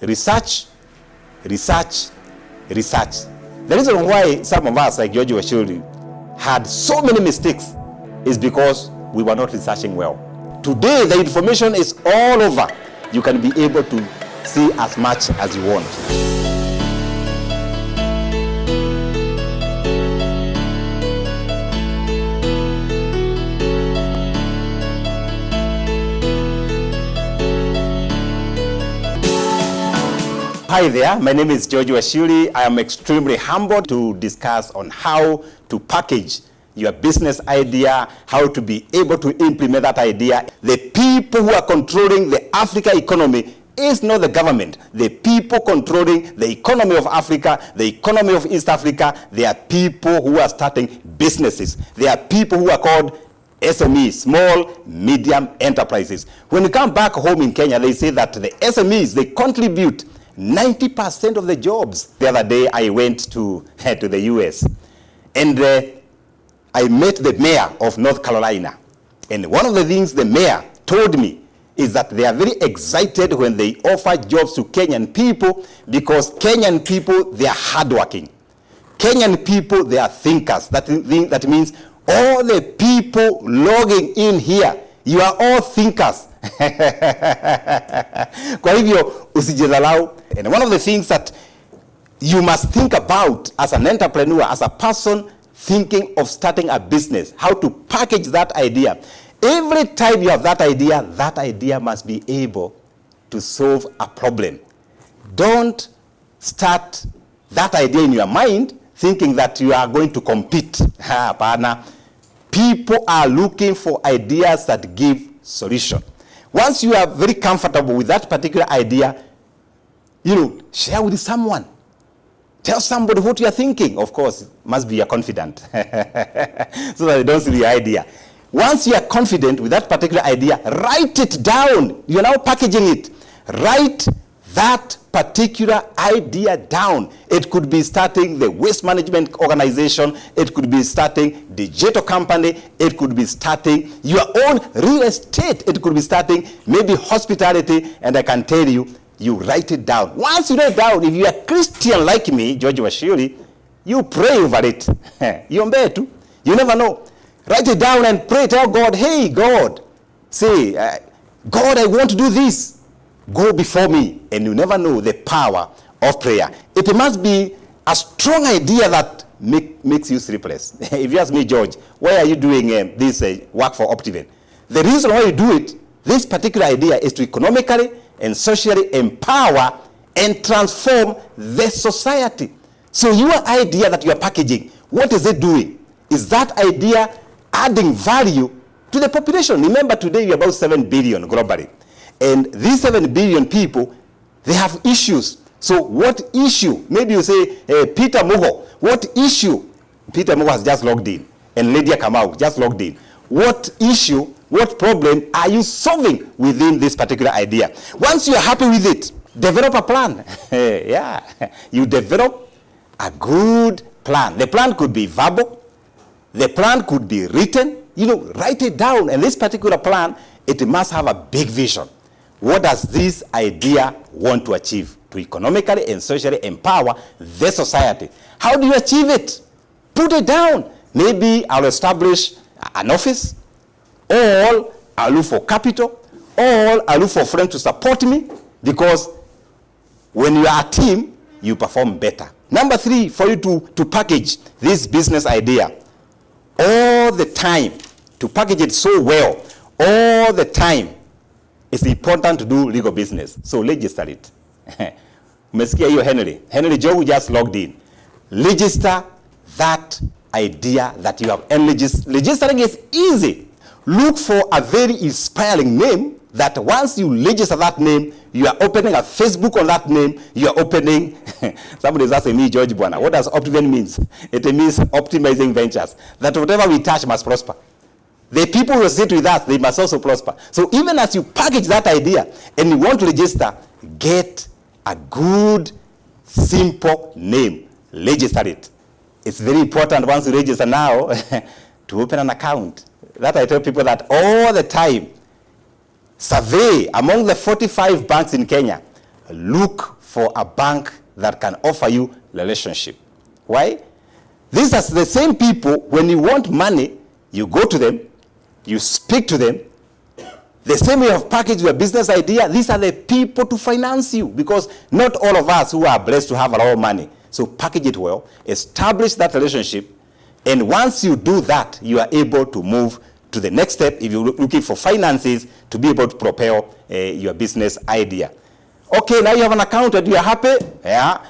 Research, research, research. The reason why some of us, like George Wachiuri, had so many mistakes is because we were not researching well. Today, the information is all over. You can be able to see as much as you want. Hi there, my name is George Wachiuri. I am extremely humbled to discuss on how to package your business idea, how to be able to implement that idea. The people who are controlling the Africa economy is not the government. The people controlling the economy of Africa, the economy of East Africa, they are people who are starting businesses. They are people who are called SMEs, small, medium enterprises. When you come back home in Kenya, they say that the SMEs, they contribute 90% of the jobs. The other day, I went to the US, and I met the mayor of North Carolina. And one of the things the mayor told me is that they are very excited when they offer jobs to Kenyan people, because Kenyan people, they are hardworking. Kenyan people, they are thinkers. That means all the people logging in here, you are all thinkers. Kwa hivyo usijidharau. And one of the things that you must think about as an entrepreneur, as a person thinking of starting a business, how to package that idea. Every time you have that idea must be able to solve a problem. Don't start that idea in your mind thinking that you are going to compete. People are looking for ideas that give solution. Once you are very comfortable with that particular idea, share with someone. Tell somebody what you are thinking. Of course, must be confident so that they don't see the idea. Once you are confident with that particular idea, write it down. You are now packaging it. Write that particular idea down. It could be starting the waste management organization. It could be starting digital company. It could be starting your own real estate. It could be starting maybe hospitality. And I can tell you, you write it down. Once you write it down, if you are Christian like me, George Wachiuri, you pray over it. You never know. Write it down and pray. Tell God, hey, God, say, God, I want to do this. Go before me. And you never know the power of prayer. It must be a strong idea that makes you sleepless. If you ask me, George, why are you doing this work for Optiven? The reason why you do it, this particular idea, is to economically and socially empower and transform the society. So your idea that you are packaging, what is it doing? Is that idea adding value to the population? Remember, today we are about 7 billion globally. And these 7 billion people, they have issues. So what issue? Maybe you say, Peter Mugo, what issue? Peter Mugo has just logged in. And Lydia Kamau just logged in. What issue, what problem are you solving within this particular idea? Once you are happy with it, develop a plan. Yeah, you develop a good plan. The plan could be verbal. The plan could be written. Write it down. And this particular plan, it must have a big vision. What does this idea want to achieve? To economically and socially empower the society. How do you achieve it? Put it down. Maybe I'll establish an office, or I'll look for capital, or I'll look for friends to support me, because when you are a team, you perform better. Number 3, for you to package this business idea all the time, to package it so well all the time, it's important to do legal business. So register it. Umesikia hiyo Henry Joe just logged in. Register that idea that you have. And registering is easy. Look for a very inspiring name that once you register that name, you are opening a Facebook on that name. You are opening, somebody is asking me, George Bwana, what does Optiven means? It means optimizing ventures. That whatever we touch must prosper. The people who sit with us, they must also prosper. So even as you package that idea and you want to register, get a good, simple name. Register it. It's very important once you register now to open an account. That I tell people that all the time. Survey among the 45 banks in Kenya. look for a bank that can offer you relationship. Why? These are the same people, when you want money, you go to them, you speak to them. The same way you have packaged your business idea, these are the people to finance you, because not all of us who are blessed to have a lot of money. So package it well, establish that relationship, and once you do that, you are able to move to the next step if you're looking for finances to be able to propel your business idea. Okay, now you have an accountant, you are happy? Yeah.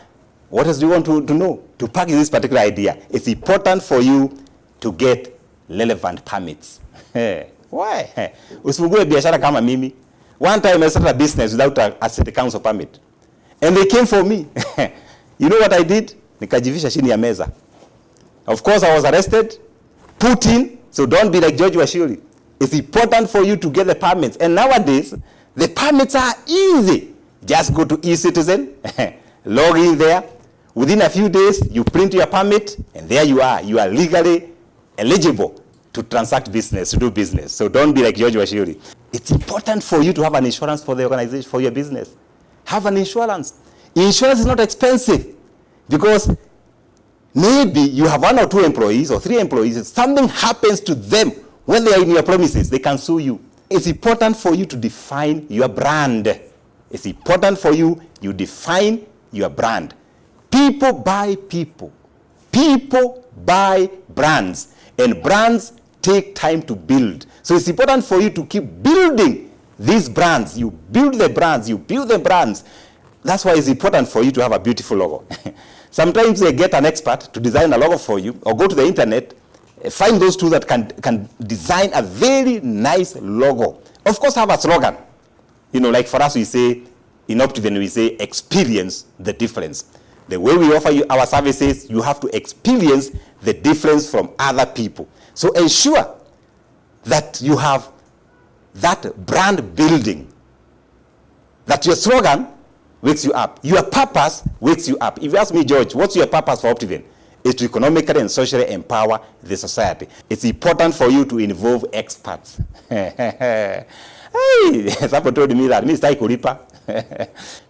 What else do you want to know? To package this particular idea, it's important for you to get relevant permits. Why? Usifungue biashara kama mimi. One time I started a business without a city council permit. And they came for me. You know what I did? Nikajivisha chini ya meza. Of course, I was arrested, put in. So don't be like George Wachiuri. It's important for you to get the permits. And nowadays, the permits are easy. Just go to eCitizen, log in there. Within a few days, you print your permit, and there you are. You are legally eligible to transact business, to do business. So don't be like George Wachiuri. It's important for you to have an insurance for the organization, for your business. Have an insurance. Insurance is not expensive, because maybe you have 1 or 2 employees or 3 employees. If something happens to them when they are in your premises, they can sue you. It's important for you to define your brand. It's important for you define your brand. People buy people. People buy brands. And brands take time to build. So it's important for you to keep building these brands. You build the brands. You build the brands. That's why it's important for you to have a beautiful logo. Sometimes they get an expert to design a logo for you, or go to the internet, find those tools that can design a very nice logo. Of course, have a slogan. You know, like for us, we say, in Optiven, we say, experience the difference. The way we offer you our services, you have to experience the difference from other people. So ensure that you have that brand building, that your slogan wakes you up. Your purpose wakes you up. If you ask me, George, what's your purpose for Optiven? Is to economically and socially empower the society. It's important for you to involve experts. Hey, someone told me that.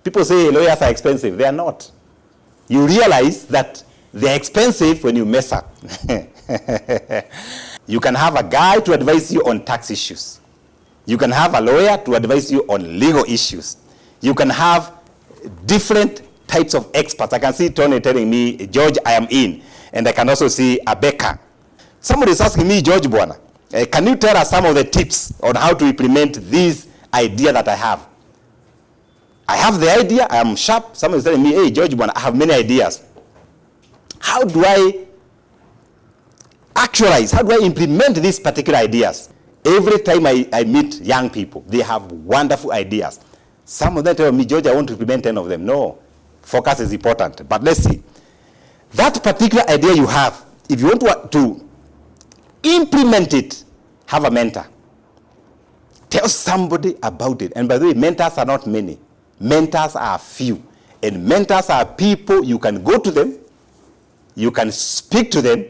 People say lawyers are expensive. They are not. You realize that they're expensive when you mess up. You can have a guy to advise you on tax issues. You can have a lawyer to advise you on legal issues. You can have different types of experts. I can see Tony telling me, George, I am in. And I can also see a Becca. Somebody is asking me, George Buana, can you tell us some of the tips on how to implement this idea that I have? I have the idea, I am sharp. Someone is telling me, hey, George Buana, I have many ideas. How do I actualize, how do I implement these particular ideas? Every time I meet young people, they have wonderful ideas. Some of them tell me, George, I want to implement 10 of them. No, focus is important. But let's see. That particular idea you have, if you want to implement it, have a mentor. Tell somebody about it. And by the way, mentors are not many. Mentors are few. And mentors are people, you can go to them, you can speak to them,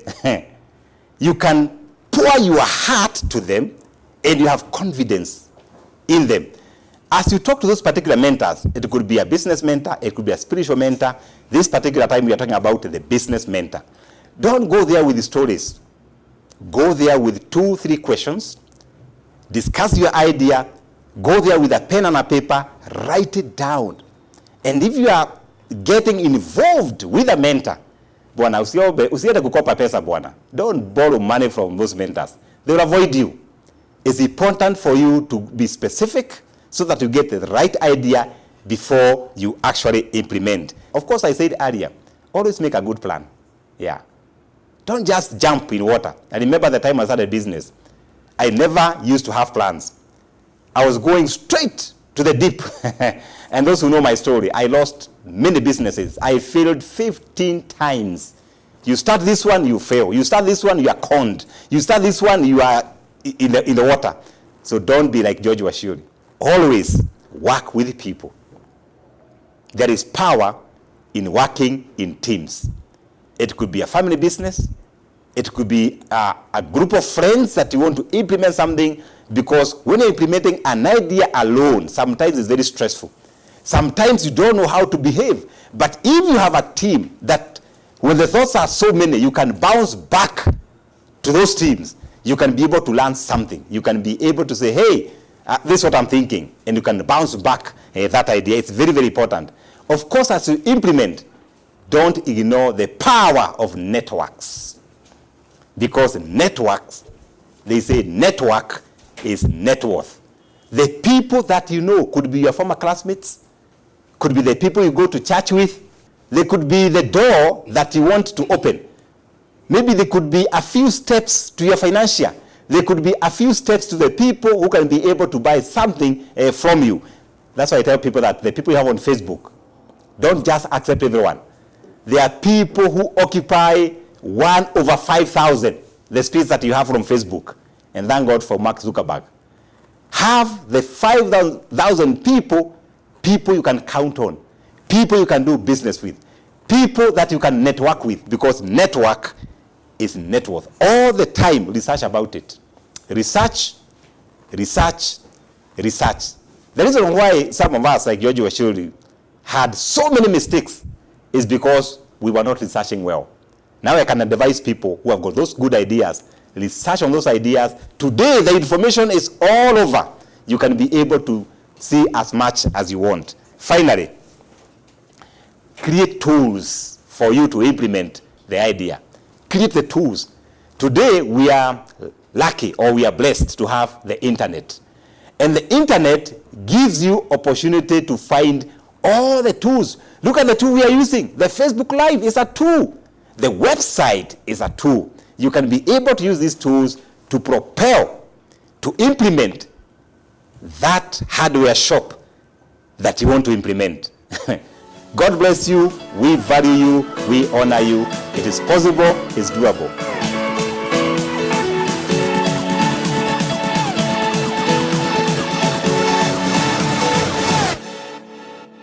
you can pour your heart to them, and you have confidence in them. As you talk to those particular mentors, it could be a business mentor, it could be a spiritual mentor. This particular time we are talking about the business mentor. Don't go there with the stories. Go there with 2-3 questions. Discuss your idea. Go there with a pen and a paper. Write it down. And if you are getting involved with a mentor, bwana, usiende kukopa pesa bwana. Don't borrow money from those mentors. They will avoid you. It's important for you to be specific so that you get the right idea before you actually implement. Of course, I said earlier, always make a good plan. Yeah. Don't just jump in water. I remember the time I started business, I never used to have plans. I was going straight to the deep. And those who know my story, I lost many businesses. I failed 15 times. You start this one, you fail. You start this one, you are conned. You start this one, you are in the water. So don't be like George Wachiuri. Always work with people. There is power in working in teams. It could be a family business. It could be a group of friends that you want to implement something, because when you're implementing an idea alone, sometimes it's very stressful. Sometimes you don't know how to behave. But if you have a team that when the thoughts are so many, you can bounce back to those teams. You can be able to learn something. You can be able to say, hey, this is what I'm thinking. And you can bounce back that idea. It's very, very important. Of course, as you implement, don't ignore the power of networks. Because networks, they say network is net worth. The people that you know could be your former classmates, could be the people you go to church with. They could be the door that you want to open. Maybe they could be a few steps to your financial. They could be a few steps to the people who can be able to buy something from you. That's why I tell people that the people you have on Facebook, don't just accept everyone. There are people who occupy 1/5,000, the space that you have from Facebook. And thank God for Mark Zuckerberg. Have the 5,000 people you can count on, people you can do business with, people that you can network with, because network is net worth. All the time, research about it. Research, research, research. The reason why some of us, like George Wachiuri, had so many mistakes is because we were not researching well. Now I can advise people who have got those good ideas, research on those ideas. Today, the information is all over. You can be able to see as much as you want. Finally, create tools for you to implement the idea. Create the tools. Today, we are lucky, or we are blessed to have the internet. And the internet gives you opportunity to find all the tools. Look at the tool we are using. The Facebook Live is a tool. The website is a tool. You can be able to use these tools to propel, to implement that hardware shop that you want to implement. God bless you. We value you. We honor you. It is possible. It's doable.